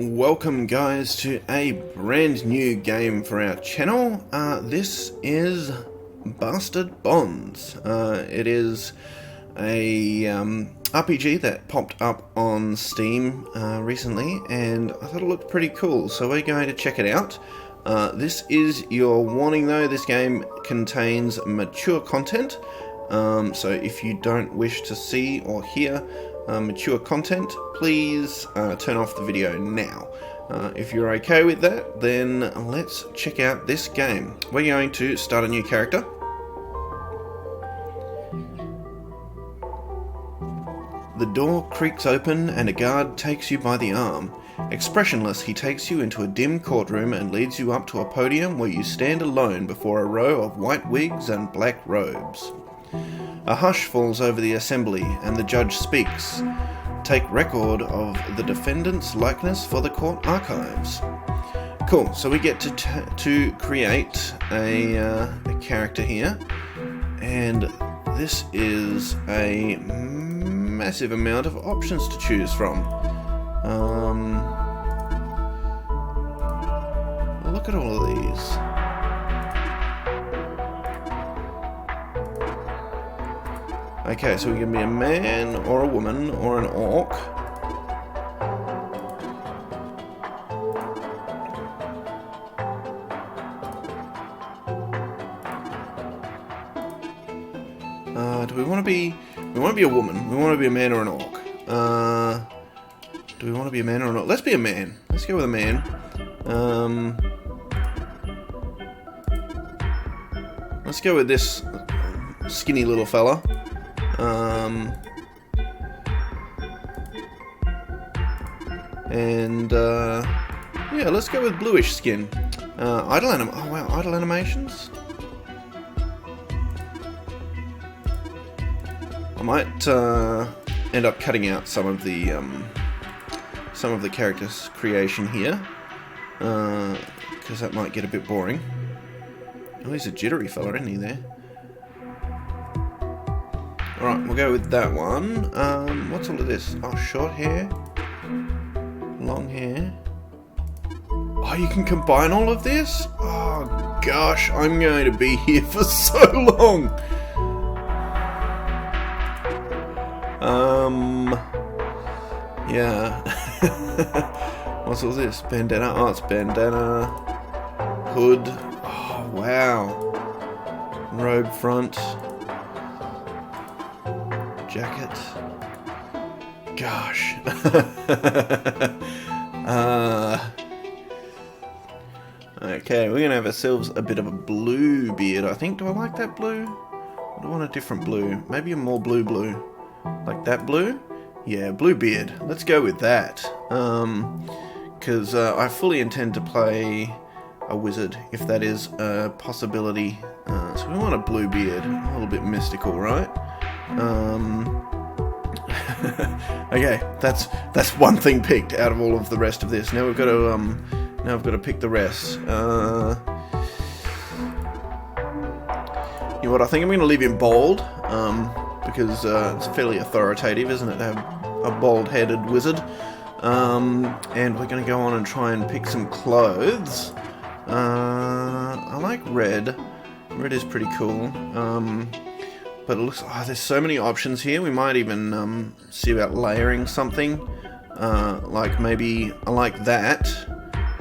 Welcome guys to a brand new game for our channel. This is Bastard Bonds. It is a RPG that popped up on Steam recently, and I thought it looked pretty cool, so we're going to check it out. This is your warning though, this game contains mature content, so if you don't wish to see or hear mature content, please turn off the video now. If you're okay with that, then let's check out this game. We're going to start a new character. The door creaks open and a guard takes you by the arm. Expressionless, he takes you into a dim courtroom and leads you up to a podium where you stand alone before a row of white wigs and black robes. A hush falls over the assembly, and the judge speaks. Take record of the defendant's likeness for the court archives. Cool, so we get to create a character here, and this is a massive amount of options to choose from. Look at all of these. Okay, so we can be a man, or a woman, or an orc. Do we want to be... We want to be a woman. We want to be a man or an orc. Do we want to be a man or an orc? Let's be a man. Let's go with a man. Let's go with this skinny little fella. Yeah, let's go with bluish skin. Idle animations. I might end up cutting out some of the characters' creation here, because that might get a bit boring. Oh, he's a jittery fella, isn't he? There. Alright, we'll go with that one. What's all of this? Oh, short hair. Long hair. Oh, you can combine all of this? Oh, gosh, I'm going to be here for so long. Yeah. What's all this? Bandana. Oh, it's bandana. Hood. Oh, wow. Robe front. Jacket. Gosh. Okay, we're gonna have ourselves a bit of a blue beard, I think. Do I like that blue? I do want a different blue. Maybe a more blue. Like that blue? Yeah, blue beard. Let's go with that. Because I fully intend to play a wizard, if that is a possibility. So we want a blue beard. A little bit mystical, right? Okay, that's one thing picked out of all of the rest of this. Now we've got to pick the rest. You know what? I think I'm going to leave him bold, because it's fairly authoritative, isn't it, to have a bald-headed wizard? And we're going to go on and try and pick some clothes. I like red. Red is pretty cool. But it looks, there's so many options here. We might even see about layering something, like maybe I like that,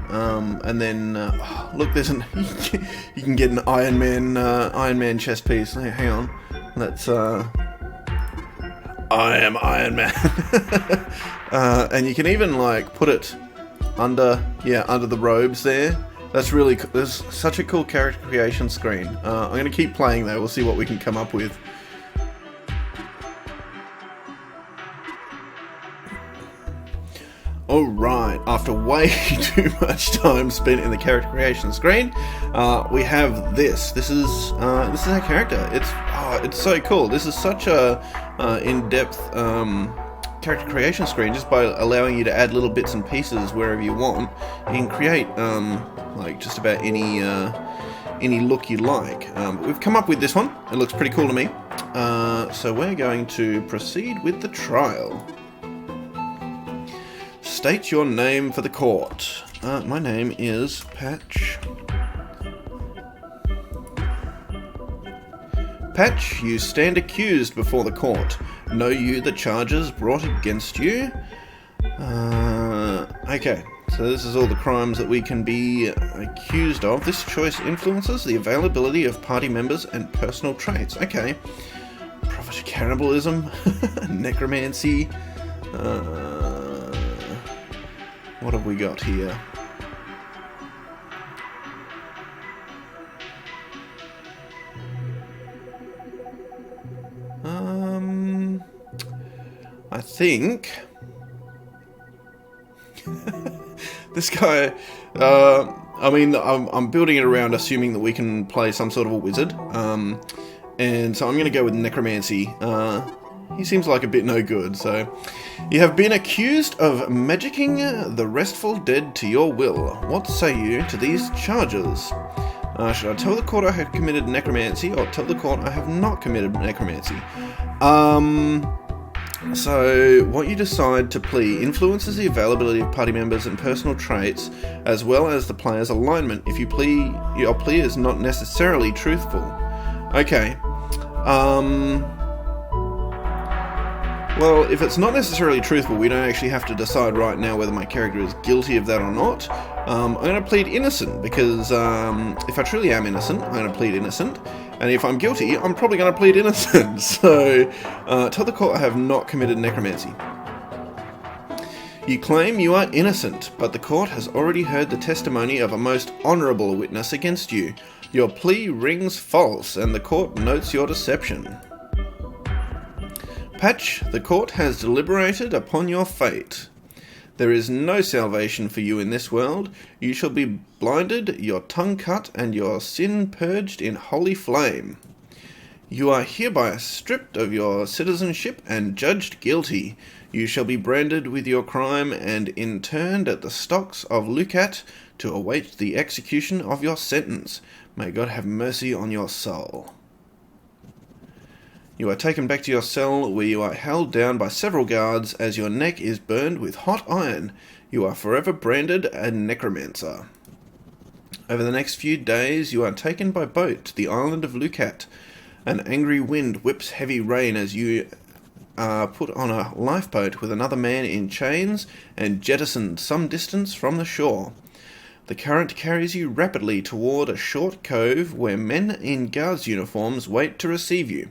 and then look, there's an you can get an Iron Man chest piece. Hang on, that's I am Iron Man, and you can even like put it under the robes there. That's really cool. There's such a cool character creation screen. I'm going to keep playing though. We'll see what we can come up with. Alright, after way too much time spent in the character creation screen, we have this. This is our character. It's so cool. This is such a in-depth character creation screen, just by allowing you to add little bits and pieces wherever you want. You can create like just about any look you like. We've come up with this one. It looks pretty cool to me. So we're going to proceed with the trial. state your name for the court. My name is Patch. Patch, you stand accused before the court. Know you the charges brought against you? Okay, so this is all the crimes that we can be accused of. This choice influences the availability of party members and personal traits. Okay. Profit cannibalism, necromancy. What have we got here? I think this guy. I mean, I'm building it around assuming that we can play some sort of a wizard. And so I'm going to go with necromancy. He seems like a bit no good. So, you have been accused of magicking the restful dead to your will. What say you to these charges? Should I tell the court I have committed necromancy, or tell the court I have not committed necromancy? So, what you decide to plea influences the availability of party members and personal traits, as well as the player's alignment. If your plea is not necessarily truthful. Okay. Well, if it's not necessarily truthful, we don't actually have to decide right now whether my character is guilty of that or not. I'm going to plead innocent, because if I truly am innocent, I'm going to plead innocent. And if I'm guilty, I'm probably going to plead innocent. So, tell the court I have not committed necromancy. You claim you are innocent, but the court has already heard the testimony of a most honourable witness against you. Your plea rings false, and the court notes your deception. Patch, the court has deliberated upon your fate. There is no salvation for you in this world. You shall be blinded, your tongue cut, and your sin purged in holy flame. You are hereby stripped of your citizenship and judged guilty. You shall be branded with your crime and interned at the stocks of Lukatt to await the execution of your sentence. May God have mercy on your soul. You are taken back to your cell, where you are held down by several guards as your neck is burned with hot iron. You are forever branded a necromancer. Over the next few days, you are taken by boat to the island of Lukatt. An angry wind whips heavy rain as you are put on a lifeboat with another man in chains and jettisoned some distance from the shore. The current carries you rapidly toward a short cove where men in guards' uniforms wait to receive you.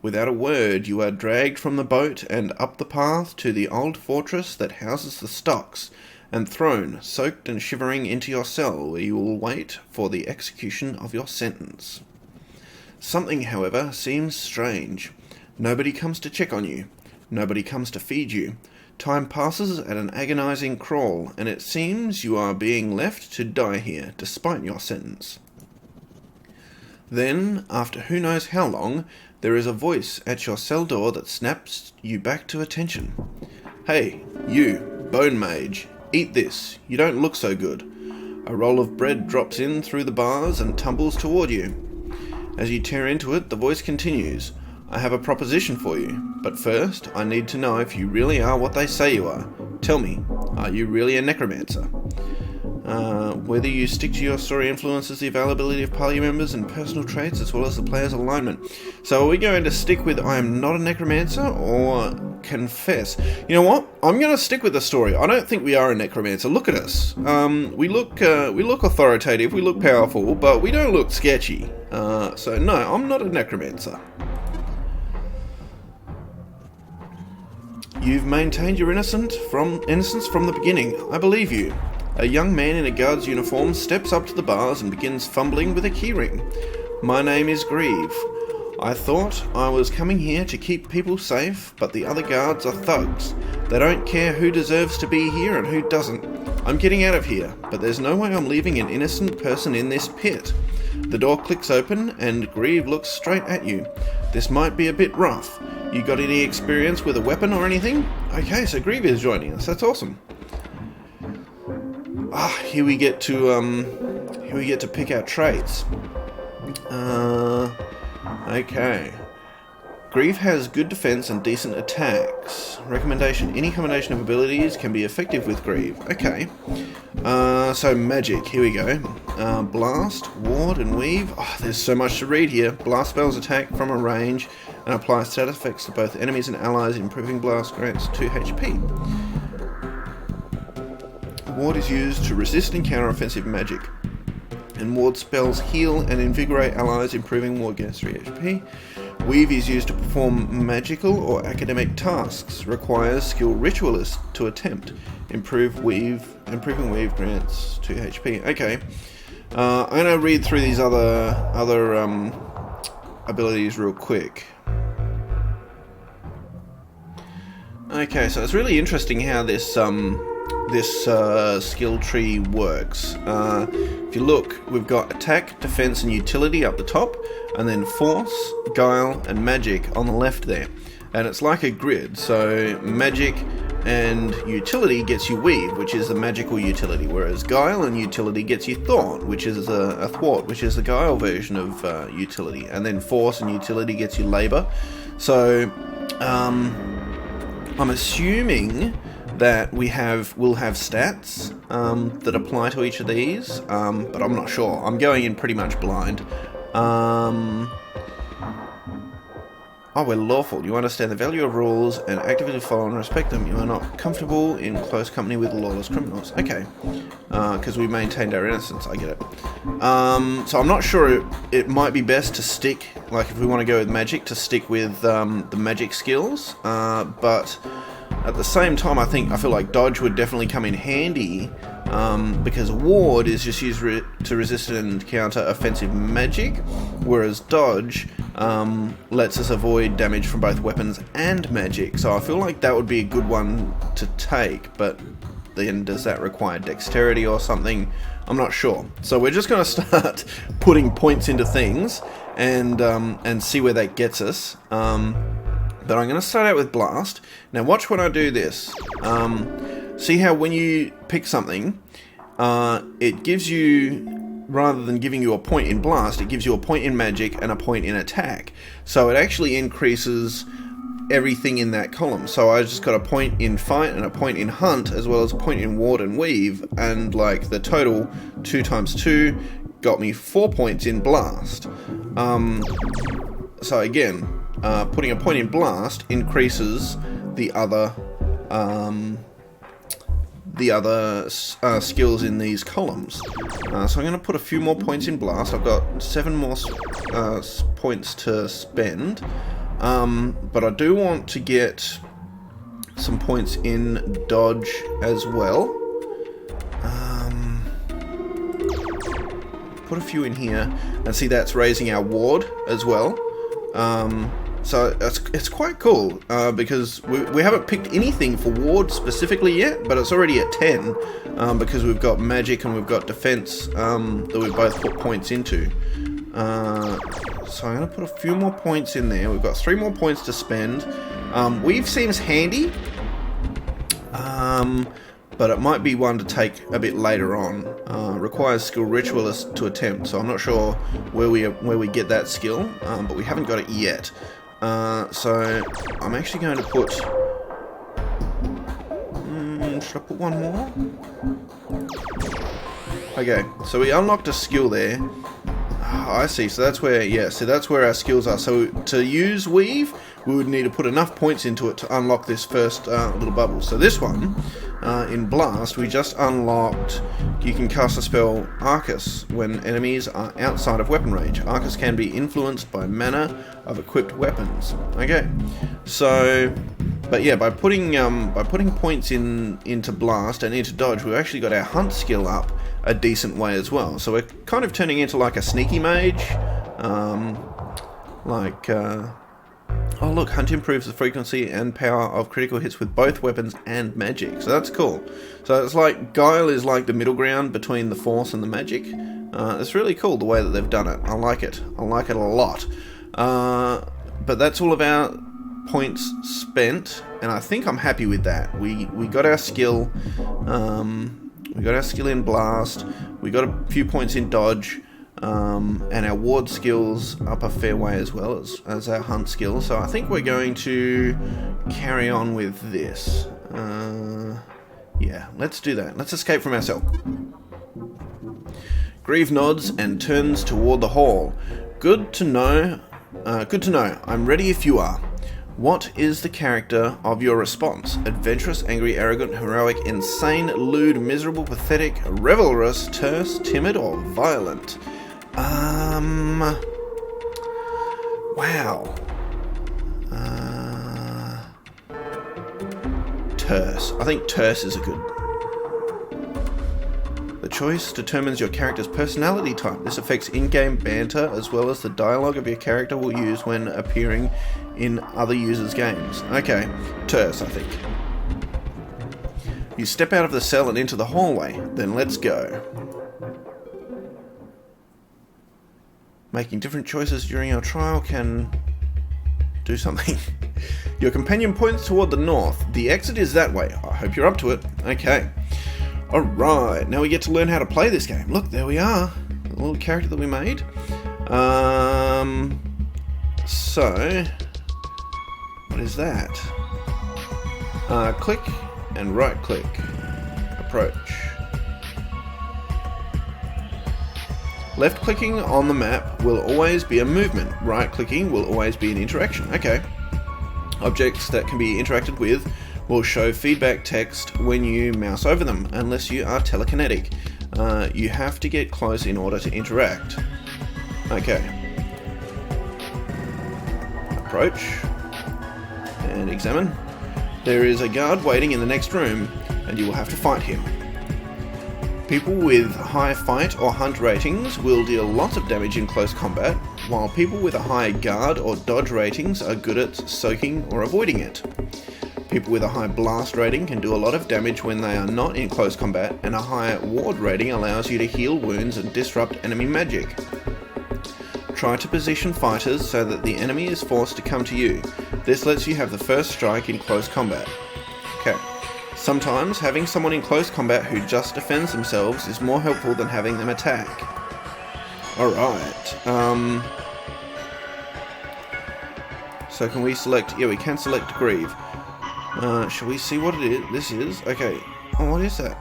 Without a word, you are dragged from the boat and up the path to the old fortress that houses the stocks, and thrown, soaked and shivering, into your cell, where you will wait for the execution of your sentence. Something, however, seems strange. Nobody comes to check on you. Nobody comes to feed you. Time passes at an agonizing crawl, and it seems you are being left to die here, despite your sentence. Then, after who knows how long, there is a voice at your cell door that snaps you back to attention. Hey, you, bone mage, eat this. You don't look so good. A roll of bread drops in through the bars and tumbles toward you. As you tear into it, the voice continues. I have a proposition for you, but first I need to know if you really are what they say you are. Tell me, are you really a necromancer? Whether you stick to your story influences the availability of party members and personal traits, as well as the player's alignment. So are we going to stick with I am not a necromancer, or confess? You know what? I'm going to stick with the story. I don't think we are a necromancer. Look at us. We look authoritative, we look powerful, but we don't look sketchy. So no, I'm not a necromancer. You've maintained your innocence from the beginning. I believe you. A young man in a guard's uniform steps up to the bars and begins fumbling with a keyring. My name is Grieve. I thought I was coming here to keep people safe, but the other guards are thugs. They don't care who deserves to be here and who doesn't. I'm getting out of here, but there's no way I'm leaving an innocent person in this pit. The door clicks open and Grieve looks straight at you. This might be a bit rough. You got any experience with a weapon or anything? Okay, so Grieve is joining us. That's awesome. Here we get to pick our traits. Okay. Grief has good defense and decent attacks. Recommendation: any combination of abilities can be effective with Grief. Okay. So magic, here we go. Blast, ward, and weave. Oh, there's so much to read here. Blast spells attack from a range and apply status effects to both enemies and allies. Improving blast grants 2 HP. Ward is used to resist and counter offensive magic. And ward spells heal and invigorate allies, improving ward gains 3 HP. Weave is used to perform magical or academic tasks. Requires skilled ritualist to attempt. Improving weave grants 2 HP. Okay. I'm gonna read through these other abilities real quick. Okay, so it's really interesting how this skill tree works. If you look, we've got attack, defense, and utility up the top, and then force, guile, and magic on the left there. And it's like a grid, so magic and utility gets you weave, which is the magical utility, whereas guile and utility gets you thought, which is a thwart, which is the guile version of utility, and then force and utility gets you labor. So I'm assuming that we'll have stats that apply to each of these, but I'm not sure. I'm going in pretty much blind. We're lawful. You understand the value of rules and actively follow and respect them. You are not comfortable in close company with lawless criminals. Okay, because we maintained our innocence. I get it. So I'm not sure. It might be best to stick, like if we want to go with magic, to stick with the magic skills. But at the same time, I feel like dodge would definitely come in handy, because ward is just used to resist and counter offensive magic, whereas dodge lets us avoid damage from both weapons and magic. So I feel like that would be a good one to take, but then does that require dexterity or something? I'm not sure. So we're just going to start putting points into things and see where that gets us. But I'm going to start out with blast. Now watch when I do this. See how when you pick something, it gives you, rather than giving you a point in blast, it gives you a point in magic and a point in attack. So it actually increases everything in that column. So I just got a point in fight and a point in hunt, as well as a point in ward and weave, and like the total 2 times 2 got me 4 points in blast. So again, putting a point in blast increases the other skills in these columns. So I'm going to put a few more points in blast. I've got 7 more points to spend, but I do want to get some points in dodge as well. Put a few in here, and see that's raising our ward as well. So it's quite cool, because we haven't picked anything for ward specifically yet, but it's already at 10, because we've got magic and we've got defense that we both put points into. So I'm going to put a few more points in there. We've got 3 more points to spend. Weave seems handy, but it might be one to take a bit later on. Requires skill ritualist to attempt, so I'm not sure where we get that skill, but we haven't got it yet. So I'm actually going to put... should I put one more? Okay, so we unlocked a skill there. I see, so that's where, yeah, so that's where our skills are. So to use weave, we would need to put enough points into it to unlock this first little bubble. So this one, in Blast, we just unlocked, you can cast a spell Arcus when enemies are outside of weapon range. Arcus can be influenced by mana of equipped weapons. Okay, so, but yeah, by putting points into Blast and into Dodge, we've actually got our Hunt skill up a decent way as well. So we're kind of turning into like a sneaky mage, oh look, Hunt improves the frequency and power of critical hits with both weapons and magic, so that's cool. So it's like Guile is like the middle ground between the Force and the magic. It's really cool the way that they've done it. I like it a lot. But that's all about points spent, and I think I'm happy with that. We got our skill. We got our skill in Blast. We got a few points in Dodge. and our ward skills up a fair way as well as our hunt skills. So I think we're going to carry on with this. Yeah, let's do that. Let's escape from our cell. Grieve nods and turns toward the hall. Good to know. I'm ready if you are. What is the character of your response? Adventurous, angry, arrogant, heroic, insane, lewd, miserable, pathetic, revelrous, terse, timid, or violent? Wow. Terse. I think terse is a good... The choice determines your character's personality type. This affects in-game banter as well as the dialogue of your character will use when appearing in other users' games. Okay, terse, I think. You step out of the cell and into the hallway. Then let's go. Making different choices during your trial can do something. Your companion points toward the north. The exit is that way. I hope you're up to it. Okay. Alright, now we get to learn how to play this game. Look, there we are. The little character that we made. So, what is that? Click and right click. Approach. Left clicking on the map will always be a movement. Right clicking will always be an interaction. Okay. Objects that can be interacted with will show feedback text when you mouse over them, unless you are telekinetic. You have to get close in order to interact. Okay. Approach. And examine. There is a guard waiting in the next room, and you will have to fight him. People with high fight or hunt ratings will deal lots of damage in close combat, while people with a high guard or dodge ratings are good at soaking or avoiding it. People with a high blast rating can do a lot of damage when they are not in close combat, and a high ward rating allows you to heal wounds and disrupt enemy magic. Try to position fighters so that the enemy is forced to come to you. This lets you have the first strike in close combat. Okay. Sometimes having someone in close combat who just defends themselves is more helpful than having them attack. Alright. So can we select... Yeah, we can select Grieve. Shall we see what it is? This is... Okay. Oh, what is that?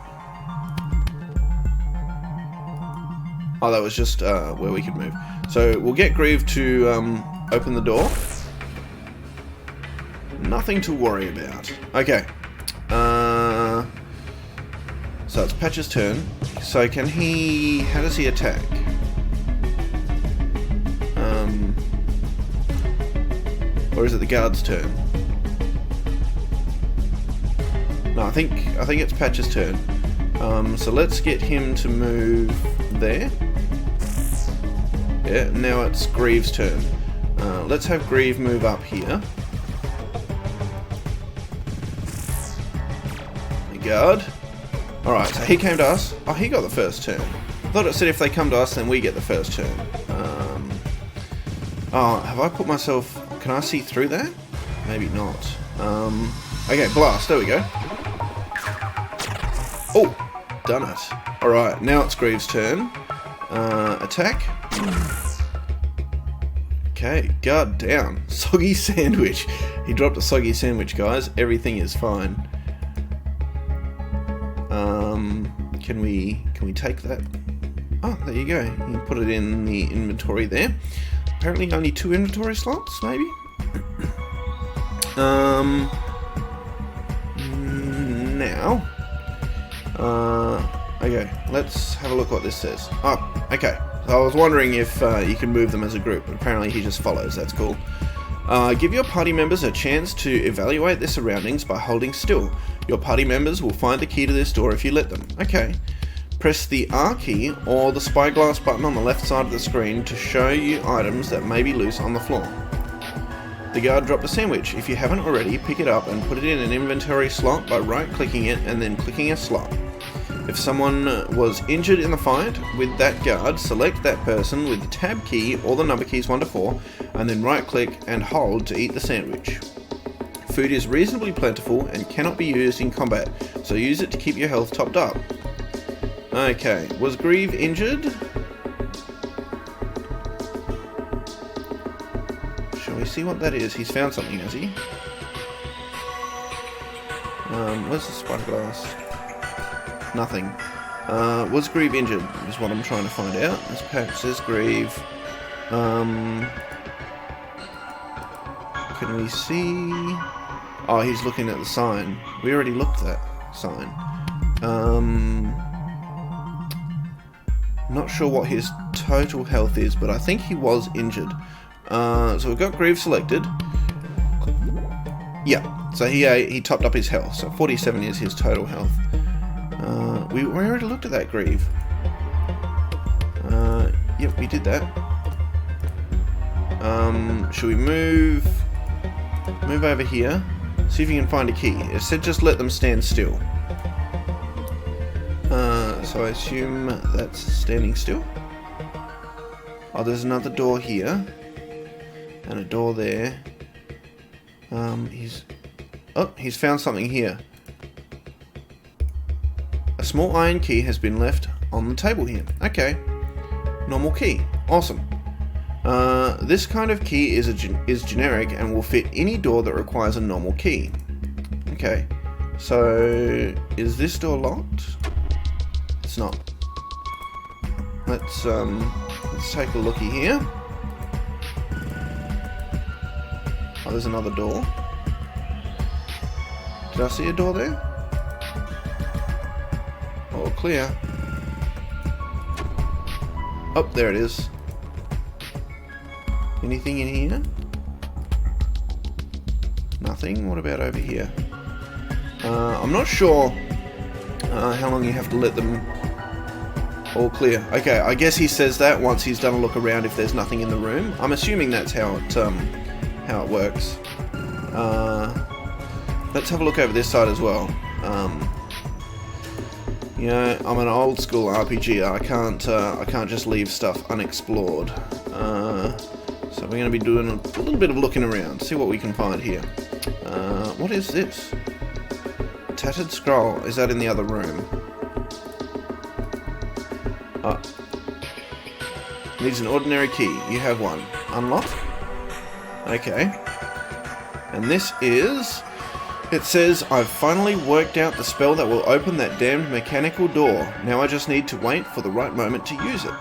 Oh, that was just where we could move. So we'll get Grieve to open the door. Nothing to worry about. Okay. So it's Patch's turn. So can he... How does he attack? Or is it the guard's turn? No, I think it's Patch's turn. So let's get him to move there. Yeah, now it's Grieve's turn. Let's have Grieve move up here. The guard. Alright, so he came to us. Oh, he got the first turn. I thought it said if they come to us, then we get the first turn. Oh, have I put myself... Can I see through that? Maybe not. Okay, blast. There we go. Oh, done it. Alright, now it's Grieve's turn. Attack. Okay, guard down. Soggy sandwich. He dropped a soggy sandwich, guys. Everything is fine. Can we take that? Oh, there you go. You put it in the inventory there. Apparently only 2 inventory slots, maybe? Now... okay, let's have a look what this says. Oh, okay. So I was wondering if you can move them as a group, but apparently he just follows. That's cool. Give your party members a chance to evaluate their surroundings by holding still. Your party members will find the key to this door if you let them. Okay. Press the R key or the spyglass button on the left side of the screen to show you items that may be loose on the floor. The guard dropped a sandwich. If you haven't already, pick it up and put it in an inventory slot by right-clicking it and then clicking a slot. If someone was injured in the fight with that guard, select that person with the tab key or the number keys 1 to 4 and then right-click and hold to eat the sandwich. Food is reasonably plentiful and cannot be used in combat, so use it to keep your health topped up. Okay, was Grieve injured? Shall we see what that is? He's found something, has he? Where's the spider glass? Nothing. Was Grieve injured? Is what I'm trying to find out. This patch says Grieve. Can we see? Oh, he's looking at the sign. We already looked at that sign. Not sure what his total health is, but I think he was injured. So we've got Grieve selected. Yeah, so he topped up his health. So 47 is his total health. We already looked at that Grieve. Yep, we did that. Should we move over here? See if you can find a key. It said just let them stand still. So I assume that's standing still. Oh, there's another door here. And a door there. He's found something here. A small iron key has been left on the table here. Okay. Normal key. Awesome. This kind of key is generic and will fit any door that requires a normal key. Okay. So, is this door locked? It's not. Let's take a looky here. Oh, there's another door. Did I see a door there? All clear. Oh, there it is. Anything in here? Nothing. What about over here? I'm not sure how long you have to let them all clear. Okay, I guess he says that once he's done a look around if there's nothing in the room. I'm assuming that's how it works. Let's have a look over this side as well. You know, I'm an old school RPG. I can't just leave stuff unexplored. So we're going to be doing a little bit of looking around, see what we can find here. What is this? Tattered scroll. Is that in the other room? Oh. Needs an ordinary key. You have one. Unlock? Okay. And this is... It says, I've finally worked out the spell that will open that damned mechanical door. Now I just need to wait for the right moment to use it.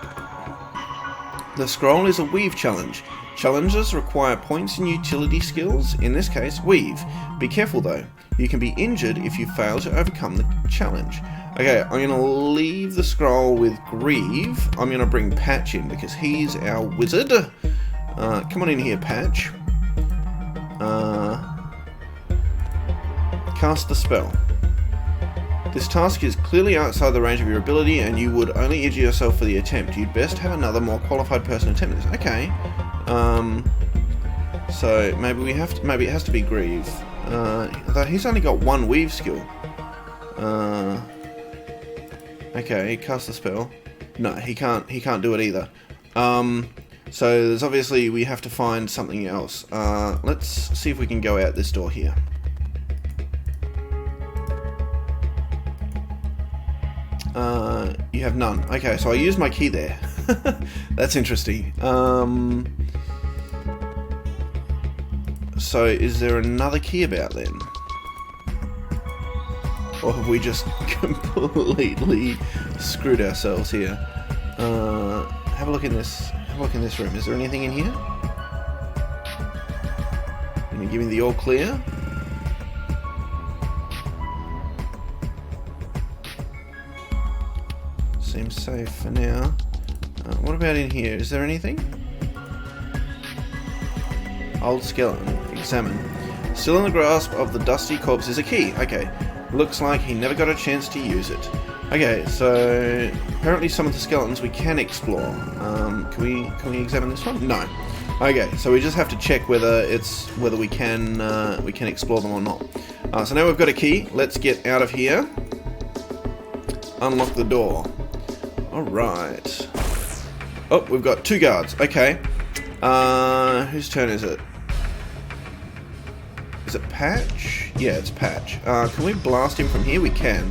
The scroll is a weave challenge. Challenges require points in utility skills, in this case, weave. Be careful though. You can be injured if you fail to overcome the challenge. Okay, I'm going to leave the scroll with Grieve. I'm going to bring Patch in because he's our wizard. Come on in here, Patch. Cast the spell. This task is clearly outside the range of your ability and you would only injure yourself for the attempt. You'd best have another more qualified person attempt this. Okay. So maybe it has to be Grieve. Though he's only got one weave skill. Okay, cast the spell. No, he can't do it either. So there's obviously we have to find something else. Let's see if we can go out this door here. You have none. Okay, so I used my key there. That's interesting. So is there another key about then? Or have we just completely screwed ourselves here? Have a look in this. Have a look in this room. Is there anything in here? Can you give me the all clear? Seems safe for now. What about in here? Is there anything? Old skeleton. Examine. Still in the grasp of the dusty corpse is a key. Okay. Looks like he never got a chance to use it. Okay, so apparently some of the skeletons we can explore. Can we examine this one? No. Okay, so we just have to check whether we can explore them or not. So now we've got a key. Let's get out of here. Unlock the door. Alright. Oh, we've got 2 guards. Okay. Whose turn is it? Is it Patch? Yeah, it's Patch. Can we blast him from here? We can.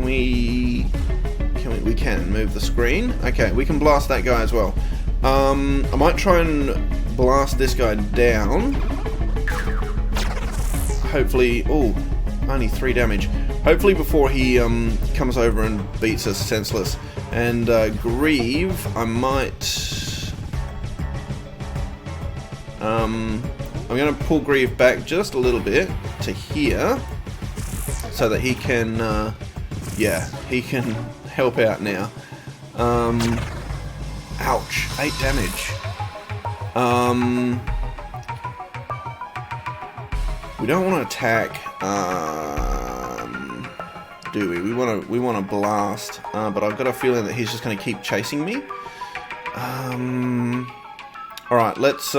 We can move the screen. Okay, we can blast that guy as well. I might try and blast this guy down. Hopefully, oh, only 3 damage. Hopefully before he comes over and beats us senseless. And Grieve, I might... I'm going to pull Grieve back just a little bit to here, so that he can, yeah, he can help out now. Ouch, 8 damage. We don't want to attack, do we? We want to blast, but I've got a feeling that he's just going to keep chasing me. Alright, let's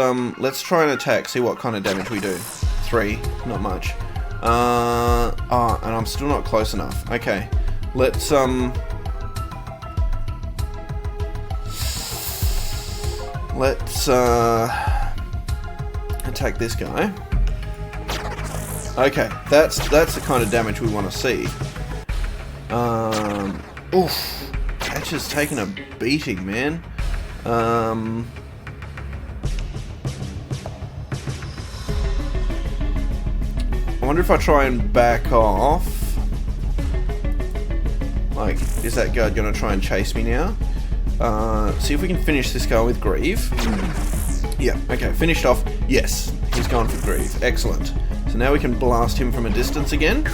try and attack, see what kind of damage we do. 3, not much. And I'm still not close enough. Okay, let's attack this guy. Okay, that's the kind of damage we want to see. Oof, that's just taking a beating, man. I wonder if I try and back off. Like, is that guy gonna try and chase me now? See if we can finish this guy with Grieve. Yeah, okay, finished off. Yes, he's gone for Grieve. Excellent. So now we can blast him from a distance again.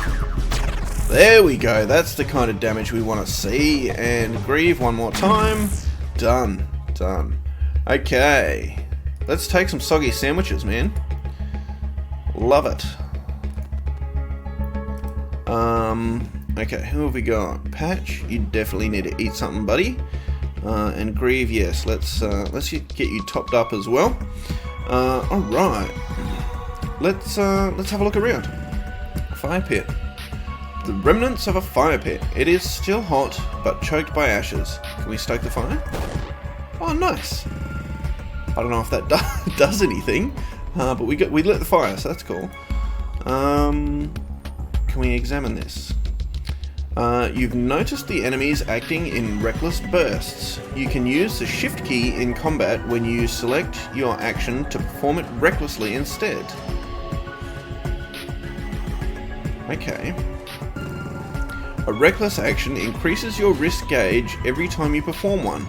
There we go. That's the kind of damage we want to see. And Grieve one more time. Done. Done. Okay. Let's take some soggy sandwiches, man. Love it. Okay, who have we got? Patch, you definitely need to eat something, buddy. And Grieve, yes, let's get you topped up as well. Alright. Let's have a look around. Fire pit. The remnants of a fire pit. It is still hot, but choked by ashes. Can we stoke the fire? Oh, nice. I don't know if that does anything, but we lit the fire, so that's cool. Can we examine this? You've noticed the enemies acting in reckless bursts. You can use the shift key in combat when you select your action to perform it recklessly instead. Okay. A reckless action increases your risk gauge every time you perform one,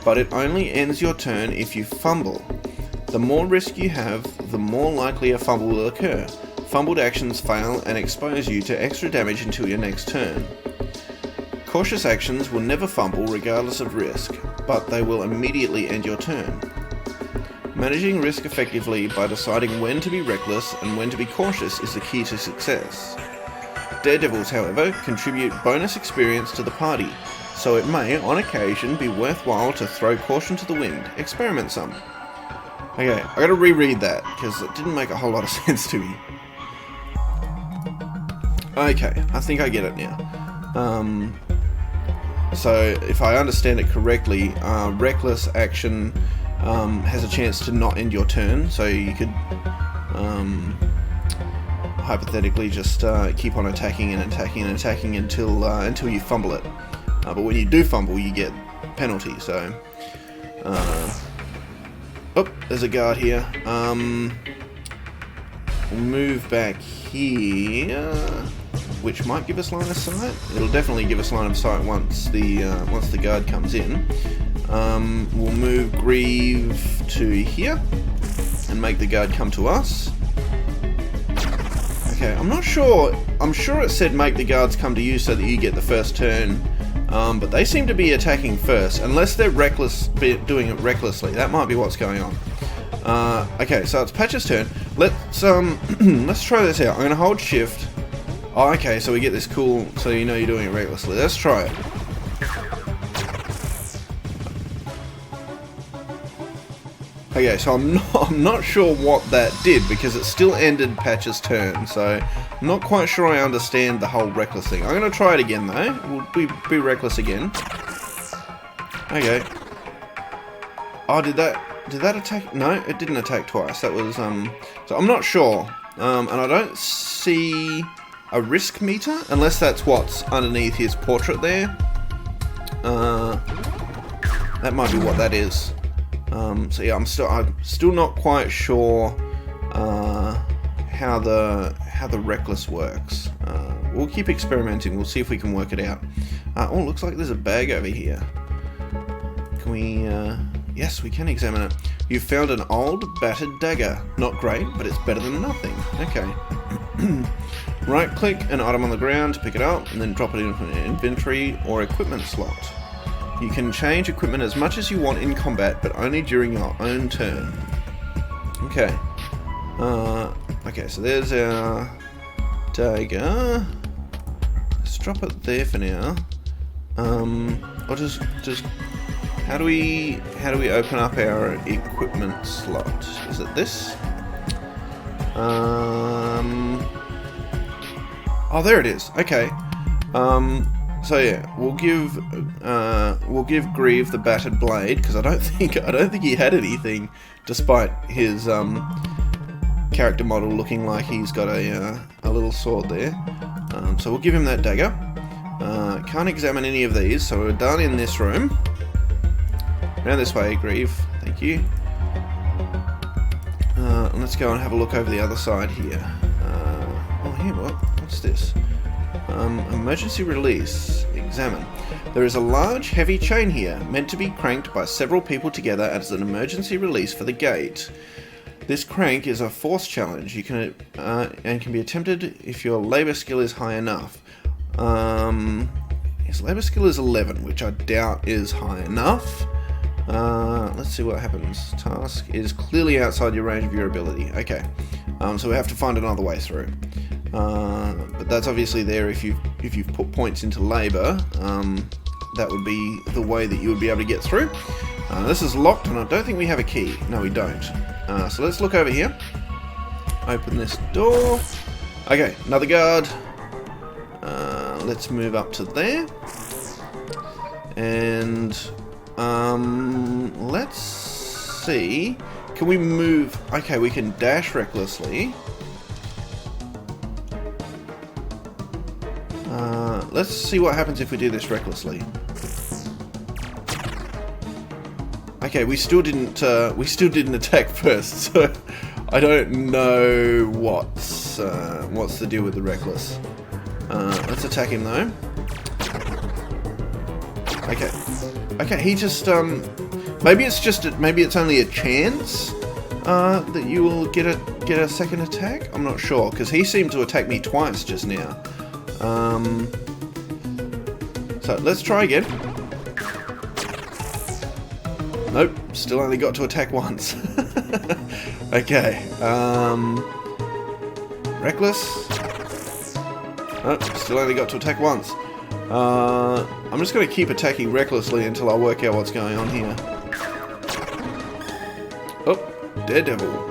but it only ends your turn if you fumble. The more risk you have, the more likely a fumble will occur. Fumbled actions fail and expose you to extra damage until your next turn. Cautious actions will never fumble regardless of risk, but they will immediately end your turn. Managing risk effectively by deciding when to be reckless and when to be cautious is the key to success. Daredevils, however, contribute bonus experience to the party, so it may, on occasion, be worthwhile to throw caution to the wind. Experiment some. Okay, I gotta reread that, because it didn't make a whole lot of sense to me. Okay, I think I get it now. So, if I understand it correctly, reckless action has a chance to not end your turn, so you could hypothetically just keep on attacking and attacking and attacking until you fumble it. But when you do fumble, you get penalty. So, oh, there's a guard here. We'll move back here, which might give us line of sight. It'll definitely give us line of sight once the guard comes in. We'll move Grieve to here and make the guard come to us. Okay, I'm not sure. I'm sure it said make the guards come to you so that you get the first turn. But they seem to be attacking first, unless they're doing it recklessly. That might be what's going on. Okay, so it's Patch's turn. Let's let's try this out. I'm gonna hold shift. Oh, okay, so we get this cool, so you know you're doing it recklessly. Let's try it. Okay, so I'm not sure what that did, because it still ended Patch's turn, so I'm not quite sure I understand the whole reckless thing. I'm going to try it again, though. We'll be reckless again. Okay. Oh, did that attack? No, it didn't attack twice. That was, so I'm not sure. And I don't see a risk meter, unless that's what's underneath his portrait there. That might be what that is. So yeah, I'm still not quite sure how the reckless works. We'll keep experimenting. We'll see if we can work it out. Oh, looks like there's a bag over here. Can we? Yes, we can examine it. You've found an old, battered dagger. Not great, but it's better than nothing. Okay. Right-click an item on the ground to pick it up, and then drop it into an inventory or equipment slot. You can change equipment as much as you want in combat, but only during your own turn. Okay. Okay, so there's our dagger. Let's drop it there for now. Or just how do we open up our equipment slot? Is it this? Oh, there it is. Okay. So yeah, we'll give Grieve the battered blade, because I don't think he had anything, despite his character model looking like he's got a little sword there. So we'll give him that dagger. Can't examine any of these, so we're done in this room. Round this way, Grieve. Thank you. Let's go and have a look over the other side here. Oh, here, what's this? Emergency release. Examine. There is a large, heavy chain here, meant to be cranked by several people together as an emergency release for the gate. This crank is a force challenge. You can and can be attempted if your labour skill is high enough. His labour skill is 11, which I doubt is high enough. Let's see what happens. Task is clearly outside your range of your ability. Okay, so we have to find another way through. But that's obviously there if you've put points into labour. That would be the way that you would be able to get through. This is locked, and I don't think we have a key. No, we don't. So let's look over here. Open this door. Okay, another guard. Let's move up to there. And let's see. Can we move? Okay, we can dash recklessly. Let's see what happens if we do this recklessly. Okay, we still didn't attack first, so I don't know what's the deal with the reckless. Let's attack him though. Okay, he just maybe it's only a chance that you will get a second attack. I'm not sure, because he seemed to attack me twice just now. So let's try again. Nope, still only got to attack once. Okay, reckless. Nope, still only got to attack once. I'm just going to keep attacking recklessly until I work out what's going on here. Oh, Daredevil.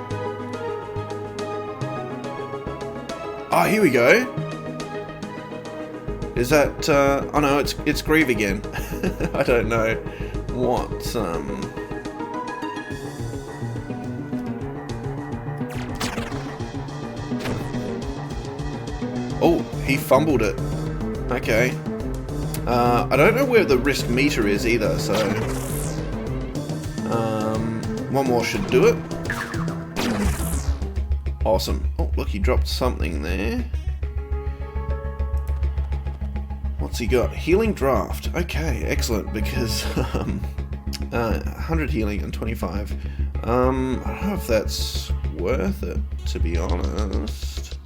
Oh, here we go. Is that, oh no, it's Grieve again. I don't know what, oh, he fumbled it. Okay. I don't know where the risk meter is either, so one more should do it. Awesome. Oh, look, he dropped something there. What's he got? Healing draft. Okay, excellent, because 100 healing and 25. I don't know if that's worth it, to be honest.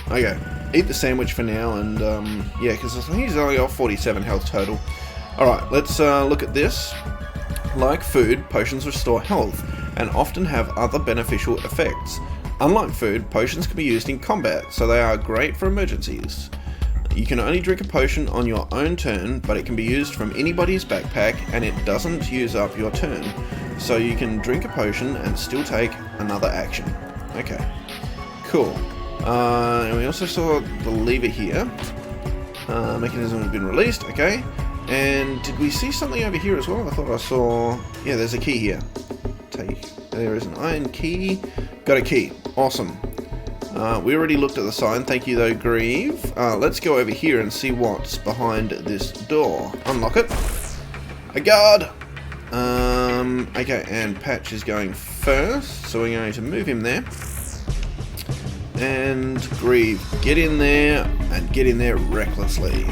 Okay, eat the sandwich for now, and yeah, because I think he's only got 47 health total. Alright, let's look at this. Like food, potions restore health, and often have other beneficial effects. Unlike food, potions can be used in combat, so they are great for emergencies. You can only drink a potion on your own turn, but it can be used from anybody's backpack, and it doesn't use up your turn. So you can drink a potion and still take another action. Okay, cool. And we also saw the lever here. Mechanism has been released, okay. And did we see something over here as well? I thought I saw... Yeah, there's a key here. There is an iron key. Got a key. Awesome. We already looked at the sign, thank you though, Grieve. Let's go over here and see what's behind this door. Unlock it. A guard! Okay, and Patch is going first, so we're going to move him there. And Grieve, get in there, and get in there recklessly.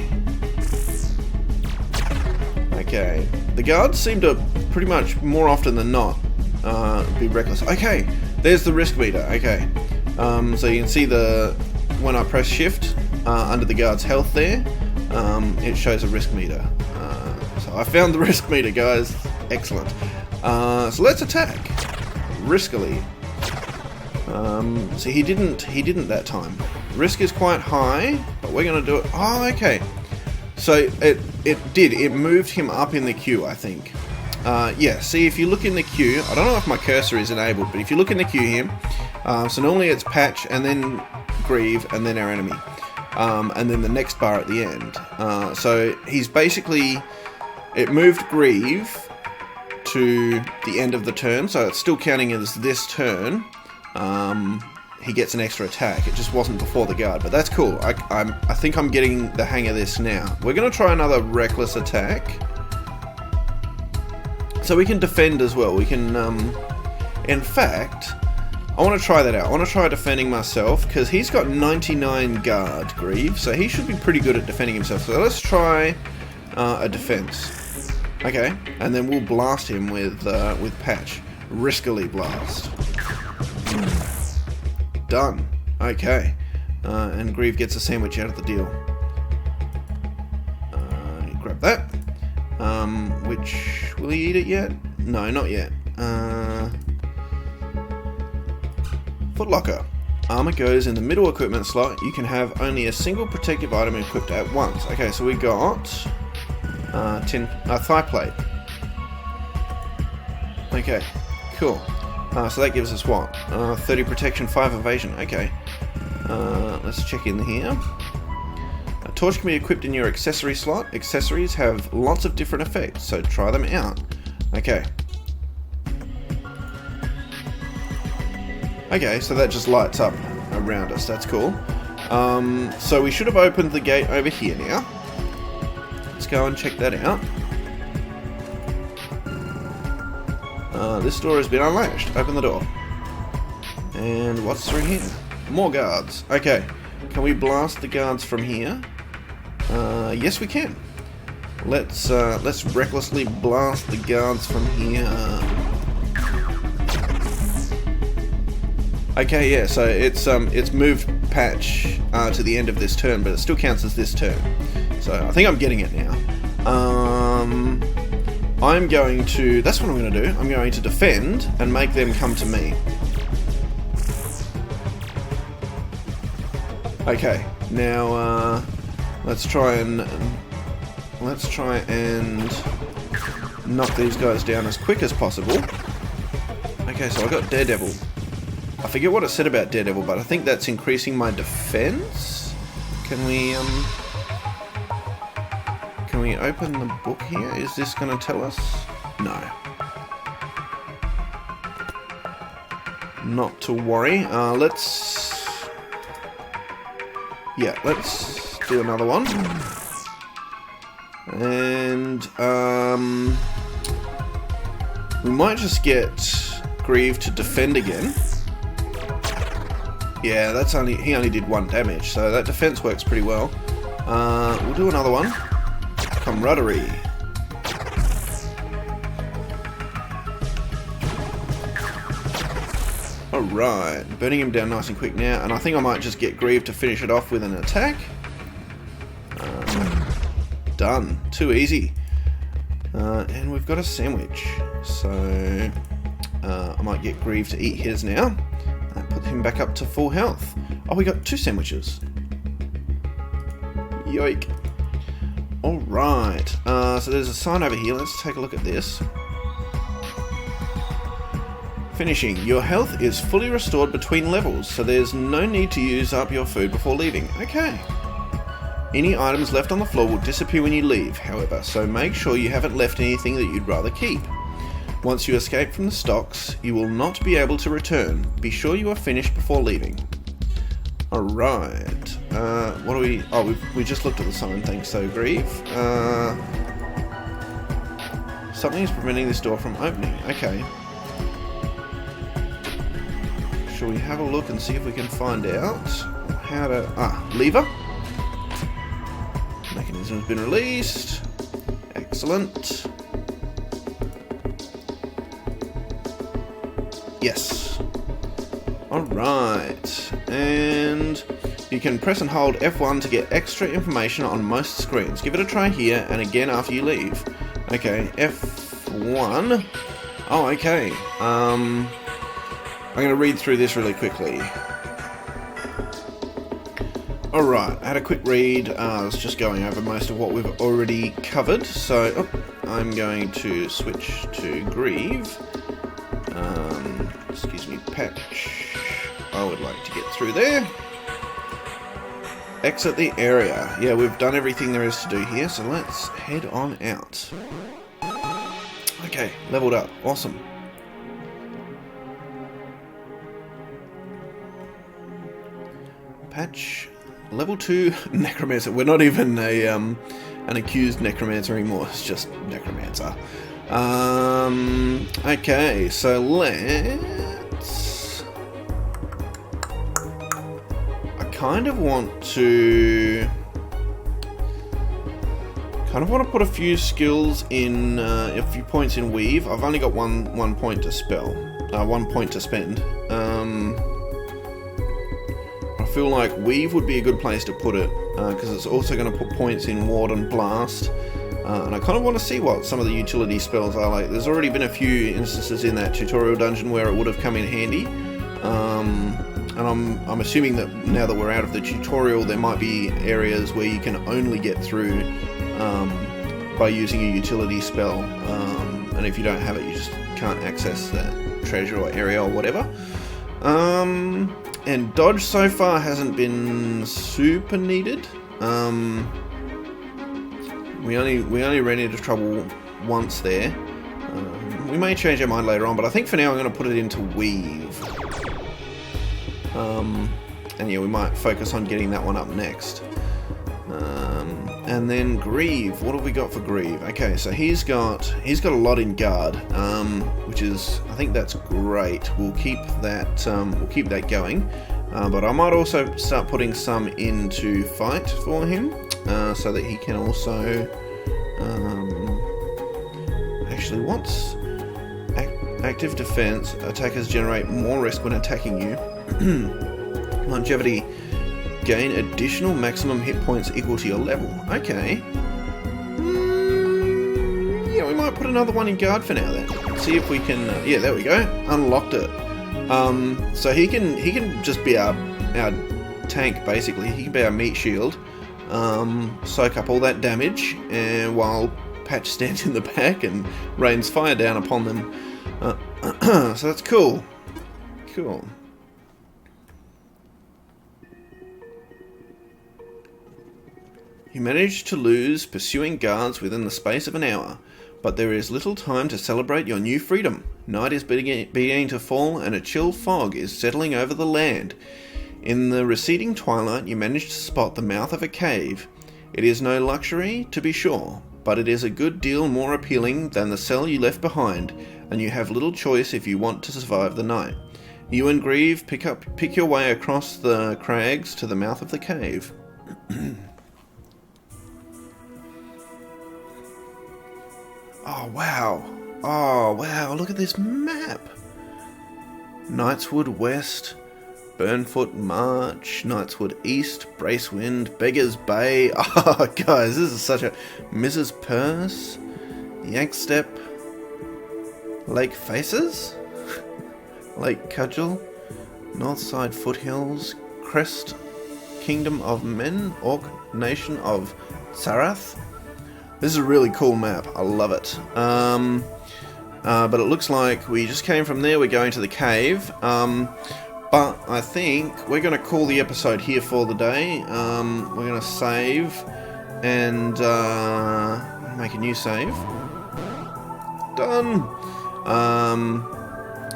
Okay, the guards seem to pretty much more often than not be reckless. Okay, there's the risk meter. Okay, so you can see when I press shift under the guard's health there, it shows a risk meter. So I found the risk meter, guys. Excellent. So let's attack riskily. So he didn't that time. Risk is quite high, but we're gonna do it. Oh, okay. So it moved him up in the queue, I think. Yeah, see, if you look in the queue, I don't know if my cursor is enabled, but if you look in the queue here, so normally it's Patch and then Grieve and then our enemy, and then the next bar at the end. So he's basically, it moved Grieve to the end of the turn, so it's still counting as this turn. He gets an extra attack. It just wasn't before the guard, but that's cool. I think I'm getting the hang of this now. We're going to try another reckless attack. So we can defend as well. We can, in fact, I want to try that out. I want to try defending myself, because he's got 99 guard, Grieve, so he should be pretty good at defending himself. So let's try a defense. Okay, and then we'll blast him with Patch. Riskily blast. Done. Okay. And Grieve gets a sandwich out of the deal. Grab that. Which... will he eat it yet? No, not yet. Footlocker. Armor goes in the middle equipment slot. You can have only a single protective item equipped at once. Okay, so we got... thigh plate. Okay, cool. So that gives us what? 30 protection, 5 evasion. Okay. Let's check in here. A torch can be equipped in your accessory slot. Accessories have lots of different effects, so try them out. Okay. Okay, so that just lights up around us. That's cool. So we should have opened the gate over here now. Let's go and check that out. This door has been unlatched. Open the door. And what's through here? More guards. Okay. Can we blast the guards from here? Yes, we can. Let's recklessly blast the guards from here. Okay, yeah. So it's moved Patch to the end of this turn, but it still counts as this turn. So I think I'm getting it now. I'm going to... that's what I'm going to do. I'm going to defend and make them come to me. Okay, now let's try and knock these guys down as quick as possible. Okay, so I got Daredevil. I forget what it said about Daredevil, but I think that's increasing my defense. Can we open the book here? Is this going to tell us? No. Not to worry. Let's do another one. And we might just get Grieve to defend again. Yeah, he only did 1 damage, so that defense works pretty well. We'll do another one. Camaraderie. Alright, burning him down nice and quick now, and I think I might just get Grieve to finish it off with an attack. Done. Too easy. And we've got a sandwich, so I might get Grieve to eat his now, and put him back up to full health. Oh, we got 2 sandwiches. Yoik. Alright, so there's a sign over here. Let's take a look at this. Finishing. Your health is fully restored between levels, so there's no need to use up your food before leaving. Okay. Any items left on the floor will disappear when you leave, however, so make sure you haven't left anything that you'd rather keep. Once you escape from the stocks, you will not be able to return. Be sure you are finished before leaving. Alright. What do we... Oh, we just looked at the sign, thanks, so Grieve. Something is preventing this door from opening. Okay. Shall we have a look and see if we can find out how to... lever. Mechanism has been released. Excellent. Yes. Alright. And you can press and hold F1 to get extra information on most screens. Give it a try here and again after you leave. Okay, F1. Oh, okay. I'm going to read through this really quickly. Alright, I had a quick read. I was just going over most of what we've already covered. So, I'm going to switch to Grieve. Excuse me, patch. I would like to get through there. Exit the area. Yeah, we've done everything there is to do here, so let's head on out. Okay, leveled up. Awesome. Patch. Level 2 Necromancer. We're not even an accused Necromancer anymore. It's just Necromancer. Okay, so let's... I kind of want to put a few skills in, a few points in Weave. I've only got one point to spell, 1 point to spend. I feel like Weave would be a good place to put it, because it's also going to put points in Ward and Blast. And I kind of want to see what some of the utility spells are like. There's already been a few instances in that tutorial dungeon where it would have come in handy. And I'm assuming that now that we're out of the tutorial, there might be areas where you can only get through by using a utility spell. And if you don't have it, you just can't access that treasure or area or whatever. And dodge so far hasn't been super needed. We only ran into trouble once there. We may change our mind later on, but I think for now I'm going to put it into Weave. And yeah, we might focus on getting that one up next. And then Grieve. What have we got for Grieve? Okay, so he's got a lot in guard, which is, I think that's great. We'll keep that going. But I might also start putting some into fight for him, so that he can also actually, what's active defense? Attackers generate more risk when attacking you. Longevity. Gain additional maximum hit points equal to your level. Okay. Yeah, we might put another one in guard for now then. See if we can... yeah, there we go. Unlocked it. So he can just be our tank, basically. He can be our meat shield. Soak up all that damage, and while Patch stands in the back and rains fire down upon them. So that's cool. Cool. You managed to lose pursuing guards within the space of an hour, but there is little time to celebrate your new freedom. Night is beginning to fall and a chill fog is settling over the land. In the receding twilight you manage to spot the mouth of a cave. It is no luxury, to be sure, but it is a good deal more appealing than the cell you left behind, and you have little choice if you want to survive the night. You and Grieve pick your way across the crags to the mouth of the cave. Oh wow, look at this map. Knightswood West, Burnfoot March, Knightswood East, Bracewind, Beggar's Bay. Oh guys, this is such a... Mrs. Purse, Yankstep, Lake Faces, Lake Cudgel, Northside Foothills, Crest, Kingdom of Men, Orc Nation of Sarath. This is a really cool map. I love it. But it looks like we just came from there. We're going to the cave. But I think we're going to call the episode here for the day. We're going to save and make a new save. Done.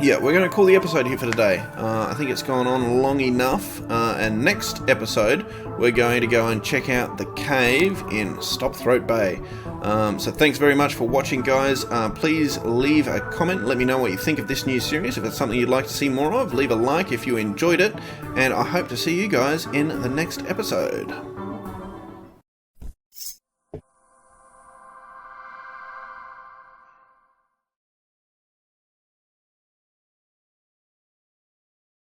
Yeah, we're going to call the episode here for today. I think it's gone on long enough. and next episode we're going to go and check out the cave in Stopthroat Bay. So thanks very much for watching, guys. Please leave a comment, let me know what you think of this new series. If it's something you'd like to see more of, leave a like if you enjoyed it, and I hope to see you guys in the next episode.